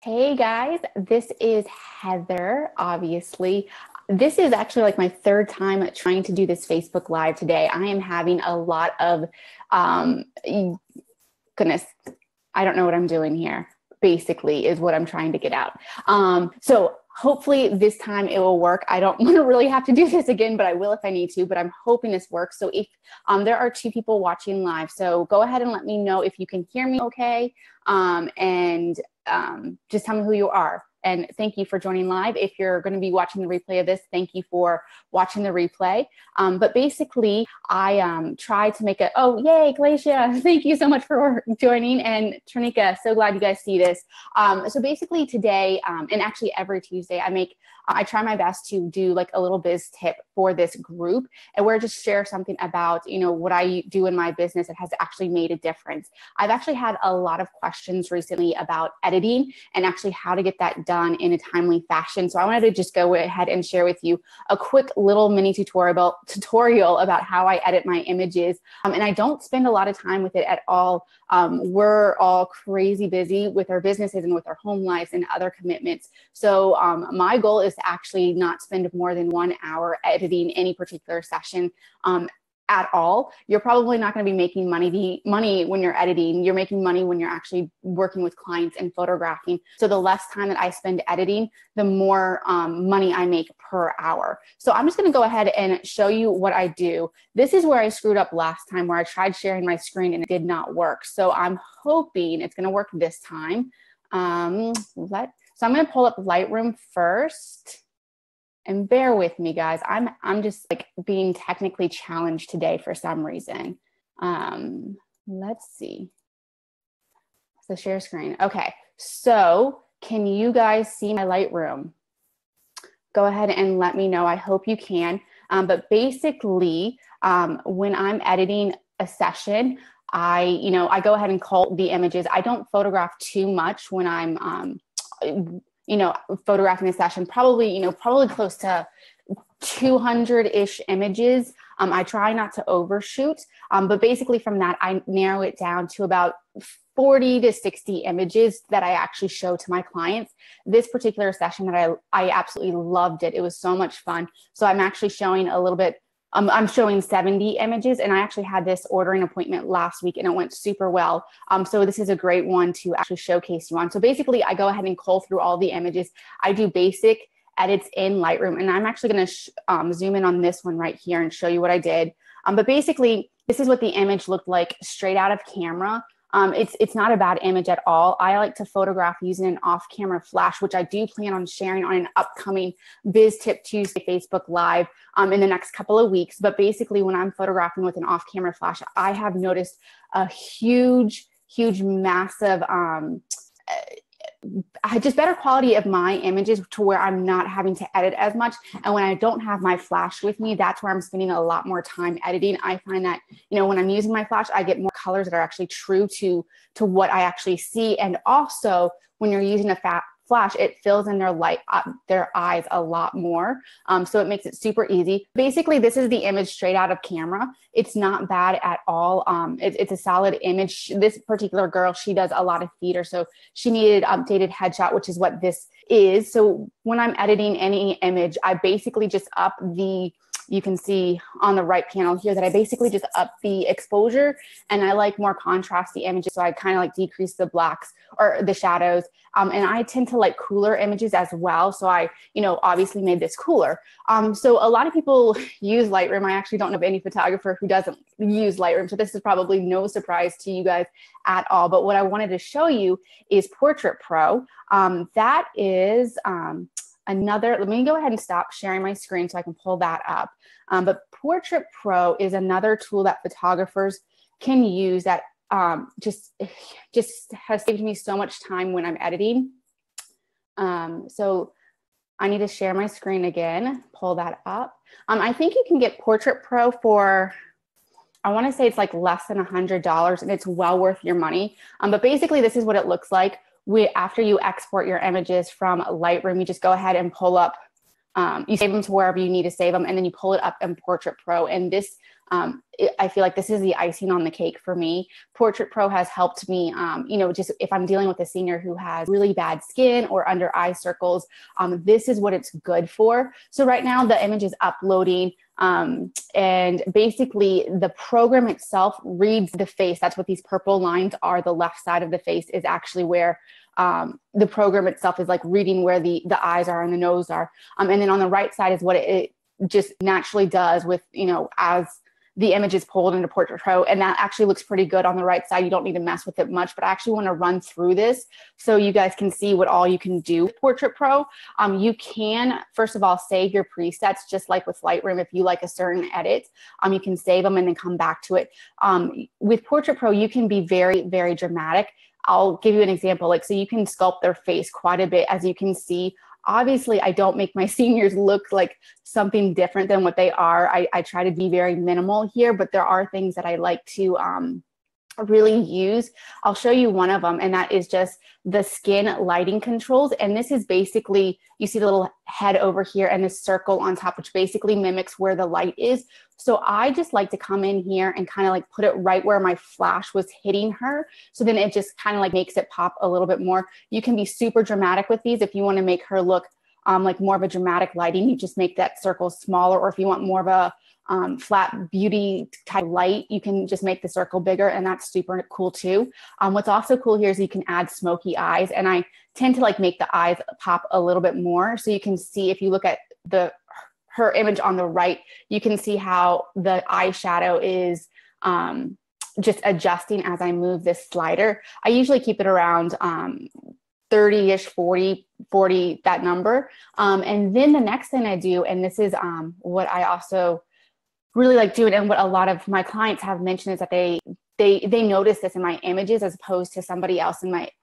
Hey guys, this is Heather, obviously. This is actually like my third time trying to do this Facebook Live today. I am having a lot of, um, goodness, I don't know what I'm doing here, basically, is what I'm trying to get out. So hopefully this time it will work. I don't want to really have to do this again, but I will if I need to, but I'm hoping this works. So if there are two people watching live, so go ahead and let me know if you can hear me okay. Just tell me who you are. And thank you for joining live. If you're going to be watching the replay of this, thank you for watching the replay. But basically, I tried to make oh, yay, Glacia. Thank you so much for joining. And Trinika, so glad you guys see this. So basically today, and actually every Tuesday, I try my best to do like a little biz tip for this group, and where I just share something about, what I do in my business that has actually made a difference. I've actually had a lot of questions recently about editing and actually how to get that done in a timely fashion. So I wanted to just go ahead and share with you a quick little mini tutorial about how I edit my images. And I don't spend a lot of time with it at all. We're all crazy busy with our businesses and with our home lives and other commitments. So my goal is to actually not spend more than 1 hour editing any particular session at all. You're probably not going to be making money when you're editing. You're making money when you're actually working with clients and photographing. So the less time that I spend editing, the more money I make per hour. So I'm just going to go ahead and show you what I do. This is where I screwed up last time, where I tried sharing my screen and it did not work. So I'm hoping it's going to work this time. So I'm going to pull up Lightroom first. And bear with me, guys. I'm just like being technically challenged today for some reason. Let's see. So share screen. Okay. So can you guys see my Lightroom? Go ahead and let me know. I hope you can. But basically, when I'm editing a session, I go ahead and cull the images. I don't photograph too much when I'm photographing a session, probably close to 200-ish images. I try not to overshoot, but basically from that, I narrow it down to about 40 to 60 images that I actually show to my clients. This particular session that I absolutely loved it. It was so much fun. So I'm actually showing a little bit. I'm showing 70 images, and I actually had this ordering appointment last week and it went super well. So this is a great one to actually showcase you on. So basically I go ahead and cull through all the images. I do basic edits in Lightroom, and I'm actually going to zoom in on this one right here and show you what I did. But basically this is what the image looked like straight out of camera. It's not a bad image at all. I like to photograph using an off-camera flash, which I do plan on sharing on an upcoming Biz Tip Tuesday Facebook Live in the next couple of weeks. But basically, when I'm photographing with an off-camera flash, I have noticed a huge, massive, just better quality of my images to where I'm not having to edit as much. And when I don't have my flash with me, that's where I'm spending a lot more time editing. I find that, when I'm using my flash, I get more colors that are actually true to what I actually see. And also when you're using a flash, it fills in their eyes a lot more. So it makes it super easy. Basically, this is the image straight out of camera. It's not bad at all. It's a solid image. This particular girl, she does a lot of theater, so she needed updated headshot, which is what this is. So when I'm editing any image, I basically just up you can see on the right panel here that I basically just up the exposure, and I like more contrasty images. So I kind of like decrease the blacks or the shadows. And I tend to like cooler images as well. So I, obviously made this cooler. So a lot of people use Lightroom. I actually don't know of any photographer who doesn't use Lightroom. So this is probably no surprise to you guys at all. But what I wanted to show you is Portrait Pro. That is, let me go ahead and stop sharing my screen so I can pull that up. But Portrait Pro is another tool that photographers can use that just has saved me so much time when I'm editing. So I need to share my screen again, pull that up. I think you can get Portrait Pro for, I want to say it's like less than $100, and it's well worth your money. But basically this is what it looks like. After you export your images from Lightroom, you just go ahead and pull up you save them to wherever you need to save them, and then you pull it up in Portrait Pro. And this, I feel like this is the icing on the cake for me. Portrait Pro has helped me, just if I'm dealing with a senior who has really bad skin or under eye circles, this is what it's good for. So right now the image is uploading. And basically the program itself reads the face. That's what these purple lines are. The left side of the face is actually where the program itself is like reading where the eyes are and the nose are. And then on the right side is what it just naturally does with, as the image is pulled into Portrait Pro, and that actually looks pretty good on the right side. You don't need to mess with it much, but I actually want to run through this so you guys can see what all you can do with Portrait Pro. You can, first of all, save your presets, just like with Lightroom. If you like a certain edit, you can save them and then come back to it. With Portrait Pro, you can be very, very dramatic. I'll give you an example. Like, so you can sculpt their face quite a bit, as you can see. Obviously, I don't make my seniors look like something different than what they are. I try to be very minimal here, but there are things that I like to really use. I'll show you one of them, and that is just the skin lighting controls. And this is basically, you see the little head over here and this circle on top, which basically mimics where the light is. So I just like to come in here and kind of like put it right where my flash was hitting her. So then it just kind of like makes it pop a little bit more. You can be super dramatic with these. If you want to make her look like more of a dramatic lighting, you just make that circle smaller. Or if you want more of a flat beauty type light, you can just make the circle bigger, and that's super cool too. What's also cool here is you can add smoky eyes, and I tend to like make the eyes pop a little bit more. So you can see, if you look at her image on the right, you can see how the eyeshadow is just adjusting as I move this slider. I usually keep it around 30-ish, 40, that number. And then the next thing I do, and this is what I also really like doing, and what a lot of my clients have mentioned, is that they notice this in my images as opposed to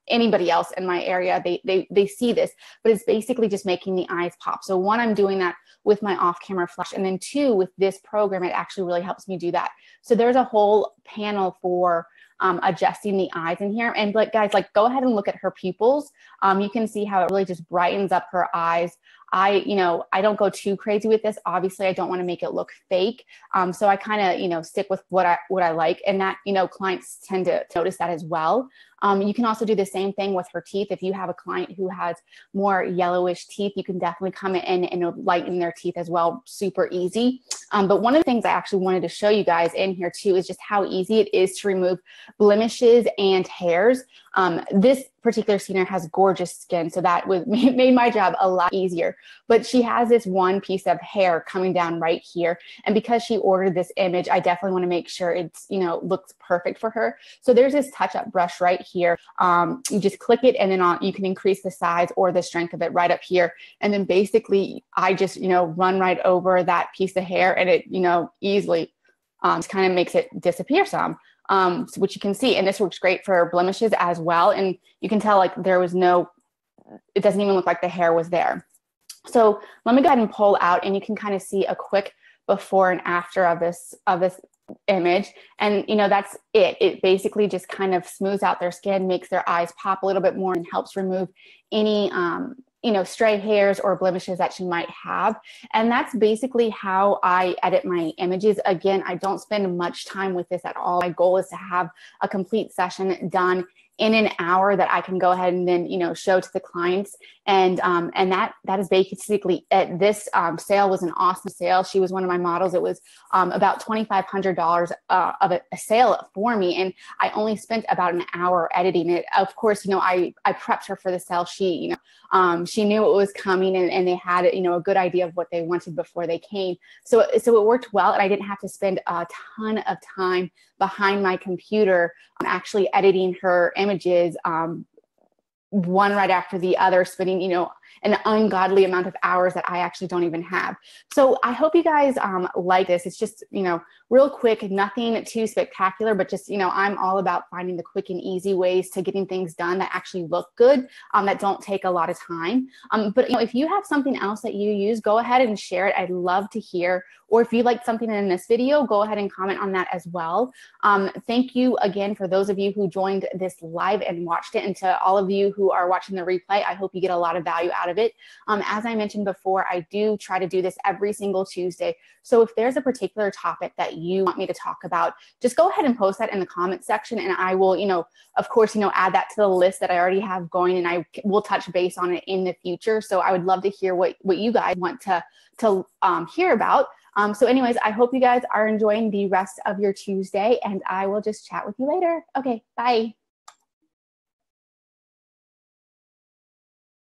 anybody else in my area. They see this, but it's basically just making the eyes pop. So one, I'm doing that with my off-camera flash, and then two, with this program, it actually really helps me do that. So there's a whole panel for adjusting the eyes in here. And like, guys, like, go ahead and look at her pupils. You can see how it really just brightens up her eyes. I don't go too crazy with this. Obviously, I don't want to make it look fake. So I kind of, stick with what I like, and that, clients tend to notice that as well. You can also do the same thing with her teeth. If you have a client who has more yellowish teeth, you can definitely come in and lighten their teeth as well. Super easy. But one of the things I actually wanted to show you guys in here too is just how easy it is to remove blemishes and hairs. This particular senior has gorgeous skin, so that made my job a lot easier. But she has this one piece of hair coming down right here, and because she ordered this image, I definitely want to make sure it's looks perfect for her. So there's this touch-up brush right here. You just click it, and then you can increase the size or the strength of it right up here. And then basically, I just run right over that piece of hair, and it easily just kind of makes it disappear some. Which you can see, and this works great for blemishes as well. And you can tell, like, it doesn't even look like the hair was there. So let me go ahead and pull out, and you can kind of see a quick before and after of this image. And that's it. It basically just kind of smooths out their skin, makes their eyes pop a little bit more, and helps remove any stray hairs or blemishes that she might have. And that's basically how I edit my images. Again, I don't spend much time with this at all. My goal is to have a complete session done in an hour that I can go ahead and then, show to the clients. And that is basically it. This sale was an awesome sale. She was one of my models. It was about $2,500 of a sale for me. And I only spent about an hour editing it. Of course, I prepped her for the sale. She knew it was coming, and they had, a good idea of what they wanted before they came. So it worked well, and I didn't have to spend a ton of time behind my computer actually editing her images, one right after the other, spending, an ungodly amount of hours that I actually don't even have. So I hope you guys like this. It's just, real quick, nothing too spectacular, but just, I'm all about finding the quick and easy ways to getting things done that actually look good, that don't take a lot of time. But if you have something else that you use, go ahead and share it. I'd love to hear. Or if you like something in this video, go ahead and comment on that as well. Thank you again for those of you who joined this live and watched it, and to all of you who are watching the replay, I hope you get a lot of value out of it. As I mentioned before, I do try to do this every single Tuesday. So if there's a particular topic that you want me to talk about, just go ahead and post that in the comment section, and I will, of course, add that to the list that I already have going, and I will touch base on it in the future. So I would love to hear what you guys want to hear about. So anyways, I hope you guys are enjoying the rest of your Tuesday, and I will just chat with you later. Okay, bye.